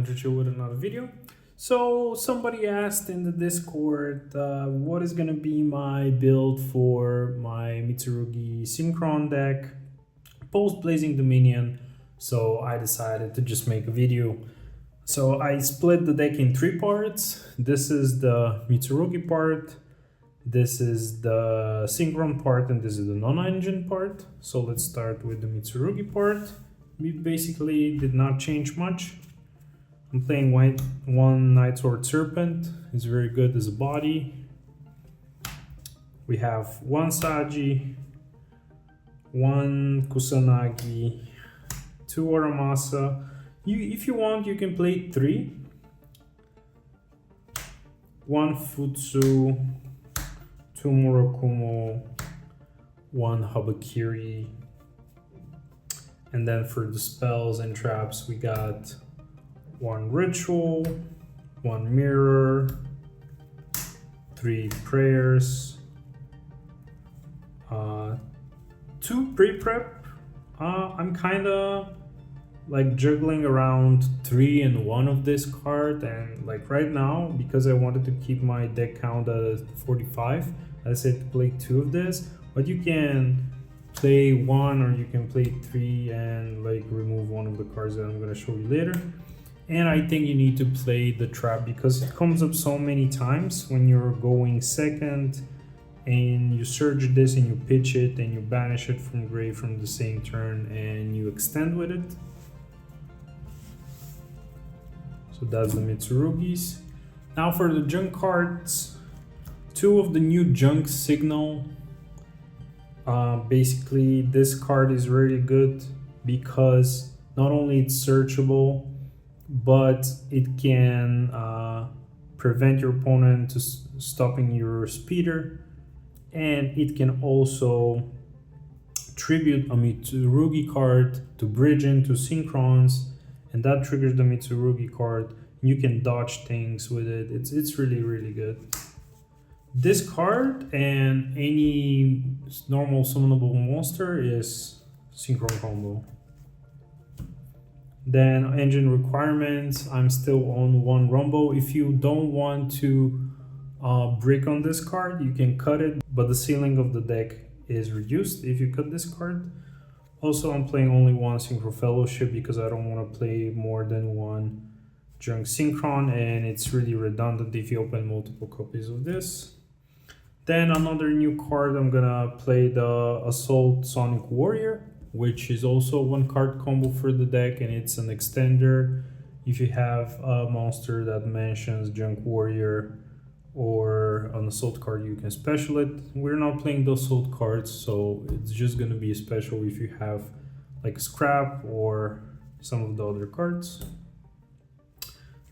Winterchill with another video. So somebody asked in the Discord what is gonna be my build for my Mitsurugi Synchron deck post Blazing Dominion. So I decided to just make a video. So I split the deck in three parts. This is the Mitsurugi part, this is the Synchron part, and this is the non-engine part. So let's start with the Mitsurugi part. We basically did not change much. I'm playing one Night Sword Serpent. It's very good as a body. We have one Saji, one Kusanagi, two Aramasa. If you want, you can play three. One Futsu, two Murakumo, one Habakiri. And then for the spells and traps, we got one Ritual, one Mirror, three Prayers, two Pre-Prep. I'm kind of like juggling around 3 and 1 of this card, and like right now, because I wanted to keep my deck count at 45, I said to play 2 of this, but you can play 1 or you can play 3 and like remove one of the cards that I'm going to show you later. And I think you need to play the trap because it comes up so many times when you're going second and you search this and you pitch it and you banish it from grave from the same turn and you extend with it. So that's the Mitsurugis. Now for the junk cards, 2 of the new junk signal. Basically this card is really good because not only it's searchable, but it can prevent your opponent to stopping your speeder, and it can also tribute a Mitsurugi card to bridge into Synchrons, and that triggers the Mitsurugi card. You can dodge things with it. It's really good. This card and any normal summonable monster is Synchron combo. Then engine requirements, I'm still on 1 Rumble. If you don't want to brick on this card, you can cut it, but the ceiling of the deck is reduced if you cut this card. Also, I'm playing only 1 Synchro Fellowship because I don't want to play more than 1 Junk Synchron, and it's really redundant if you open multiple copies of this. Then another new card, I'm gonna play the Assault Sonic Warrior, which is also 1 card combo for the deck, and it's an extender. If you have a monster that mentions Junk Warrior or an Assault card, you can special it. We're not playing the Assault cards, so it's just gonna be a special if you have like Scrap or some of the other cards.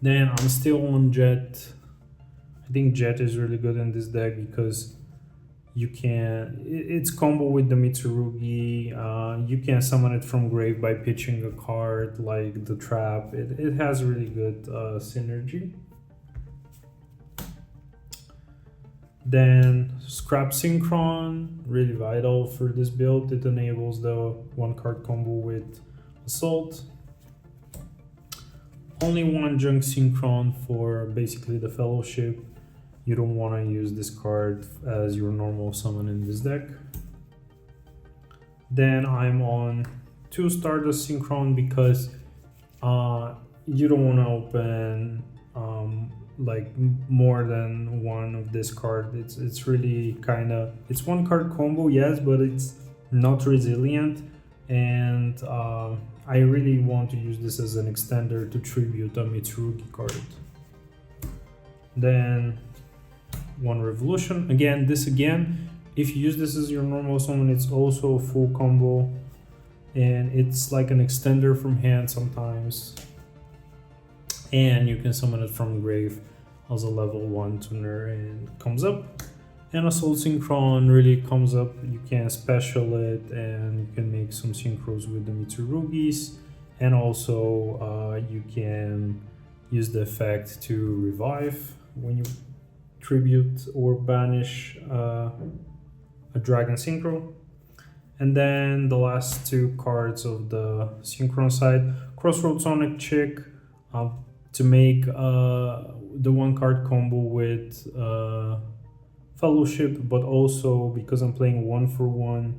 Then I'm still on Jet. I think Jet is really good in this deck because you can, it's combo with the Mitsurugi. You can summon it from grave by pitching a card like the trap. It has really good synergy. Then Scrap Synchron, really vital for this build. It enables the 1 card combo with Assault. Only 1 Junk Synchron for basically the Fellowship. You don't want to use this card as your normal summon in this deck. Then I'm on 2 Stardust Synchron because you don't want to open like more than 1 of this card. It's really kind of, it's 1 card combo, yes, but it's not resilient, and I really want to use this as an extender to tribute a Mitsurugi card. Then 1 Revolution. Again, if you use this as your normal summon, it's also a full combo, and it's like an extender from hand sometimes. And you can summon it from grave as a level 1 tuner, and it comes up. And Assault Synchron really comes up. You can special it, and you can make some synchros with the Mitsurugis, and also you can use the effect to revive when you tribute or banish a Dragon Synchro. And then the last 2 cards of the Synchron side, Crossroad Sonic Chick. to make the one card combo with Fellowship, but also because I'm playing 1-for-1,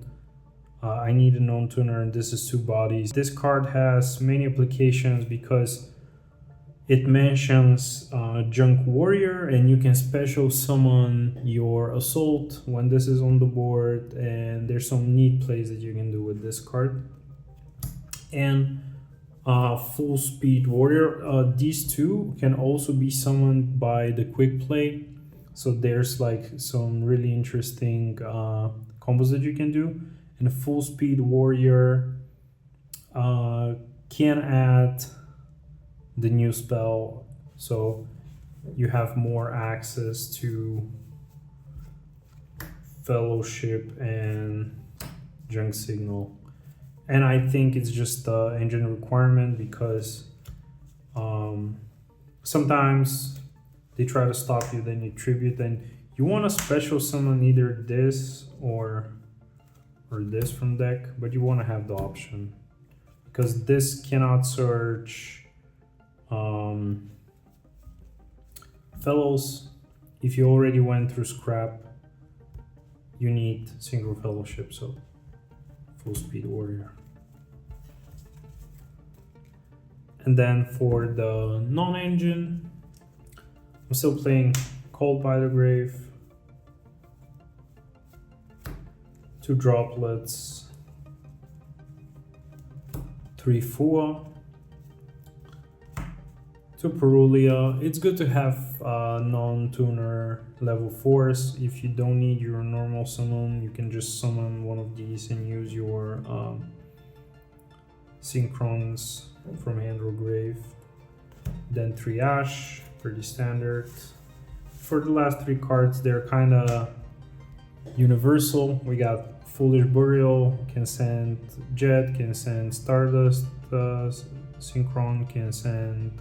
I need a non-tuner, and this is 2 bodies. This card has many applications because it mentions Junk Warrior, and you can special summon your Assault when this is on the board, and there's some neat plays that you can do with this card. And Full Speed Warrior, these two can also be summoned by the Quick Play, so there's like some really interesting combos that you can do. And a Full Speed Warrior can add the new spell, so you have more access to Fellowship and Junk Signal. And I think it's just the engine requirement because sometimes they try to stop you, then you tribute, then you want to special summon either this or this from deck, but you want to have the option because this cannot search fellows. If you already went through scrap, you need Synchro Fellowship, so Full Speed Warrior. And then for the non-engine, I'm still playing Called by the Grave, 2 droplets, 3 Fua, 2 Perulia. It's good to have non-tuner level 4s. If you don't need your normal summon, you can just summon one of these and use your Synchrons from Hand or Grave. Then 3 Ash, pretty standard. For the last 3 cards, they're kind of universal. We got Foolish Burial, can send Jet, can send Stardust, Synchron, can send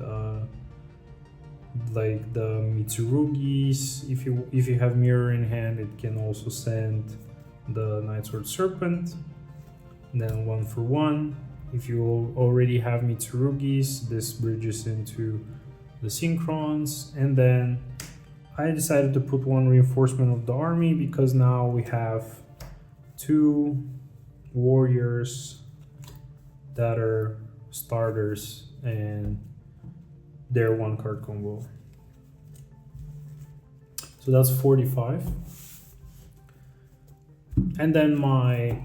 like the Mitsurugis. If you have Mirror in hand, it can also send the Nightsword Serpent. And then 1-for-1. If you already have Mitsurugis, this bridges into the Synchrons. And then I decided to put 1 reinforcement of the army because now we have 2 warriors that are starters and they're 1 card combo. So that's 45. And then my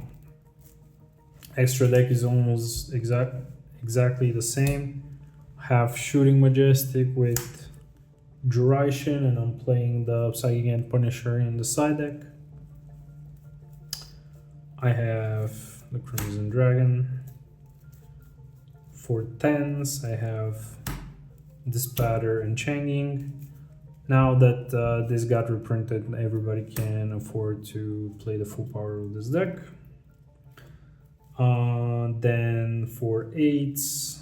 extra deck is almost exactly the same. I have Shooting Majestic with Duration, and I'm playing the Psychic End Punisher in the side deck. I have the Crimson Dragon. For 10s, I have Dispatter and Changing. Now that this got reprinted, everybody can afford to play the full power of this deck. Then for 8s,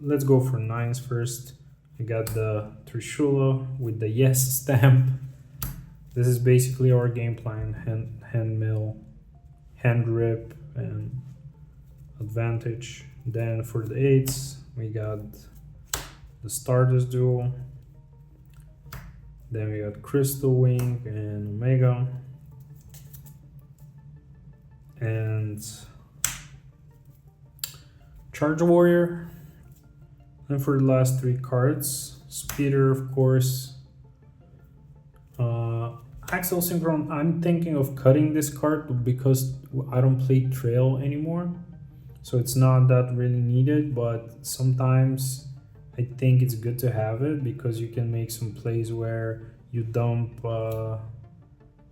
let's go for 9s first. I got the Trishula with the Yes stamp. This is basically our game plan: hand mill, hand rip, and advantage. Then for the 8s, we got the Stardust Duel. Then we got Crystal Wing and Omega. And Charge Warrior. And for the last 3 cards, Speeder, of course. Axel Synchron, I'm thinking of cutting this card because I don't play Trail anymore. So it's not that really needed, but sometimes I think it's good to have it because you can make some plays where you dump,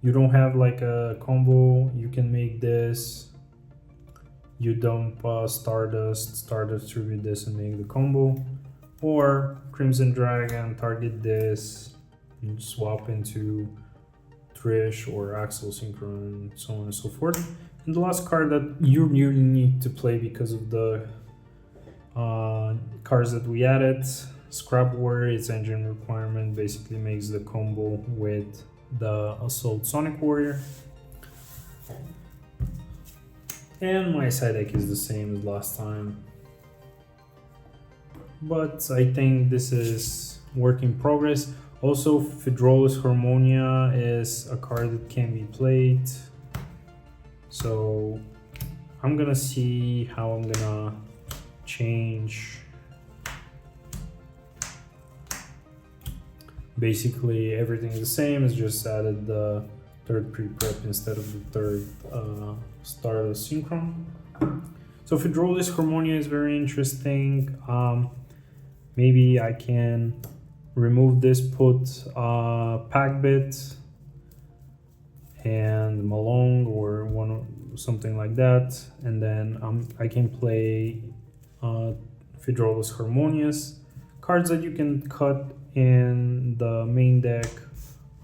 you don't have like a combo, you can make this, you dump Stardust tribute this and make the combo, or Crimson Dragon, target this, and swap into Trish or Axel Synchron, so on and so forth. And the last card that you really need to play because of the cards that we added, Scrap Warrior, its engine requirement basically makes the combo with the Assault Sonic Warrior. And my side deck is the same as last time. but I think this is work in progress. Also, Fidrolus Harmonia is a card that can be played, so I'm gonna see how I'm gonna change basically everything the same. It's just added the third pre-prep instead of the third starter synchron. So Fidrolus Harmonia is very interesting. Maybe I can remove this, put Packbit and Malong or something like that, and then I can play Fidrolus Harmonious. Cards that you can cut in the main deck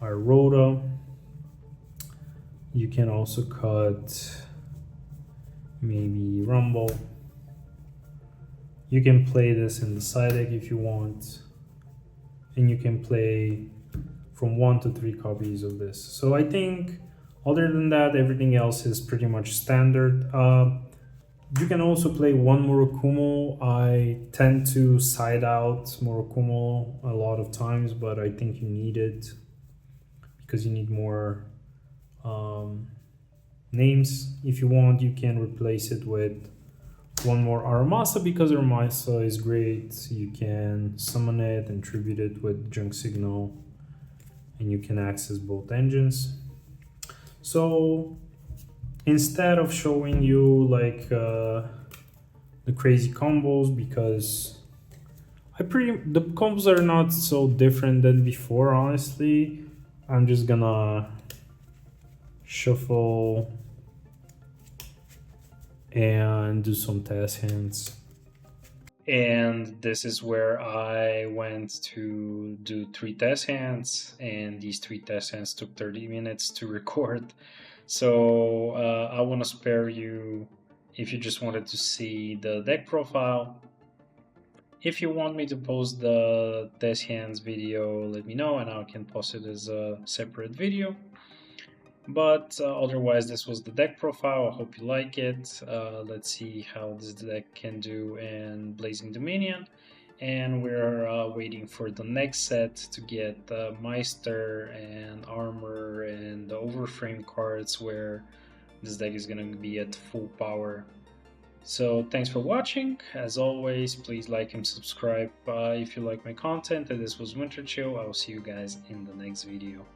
are Rhoda. You can also cut maybe Rumble. You can play this in the side deck if you want, and you can play from 1 to 3 copies of this. So I think other than that, everything else is pretty much standard. You can also play one Murakumo. I tend to side out Murakumo a lot of times, but I think you need it because you need more names. If you want, you can replace it with one more Aramasa because Aramasa is great. You can summon it and tribute it with Junk Signal, and you can access both engines. So instead of showing you like the crazy combos, because the combos are not so different than before, honestly, I'm just gonna shuffle and do some test hands. And this is where I went to do 3 test hands, and these 3 test hands took 30 minutes to record. So I want to spare you if you just wanted to see the deck profile. If you want me to post the test hands video, let me know and I can post it as a separate video. But otherwise, this was the deck profile. I hope you like it. Let's see how this deck can do in Blazing Dominion. And we're waiting for the next set to get Meister and Armor and the Overframe cards, where this deck is going to be at full power. So thanks for watching. As always, please like and subscribe if you like my content. And this was Winter Chill. I will see you guys in the next video.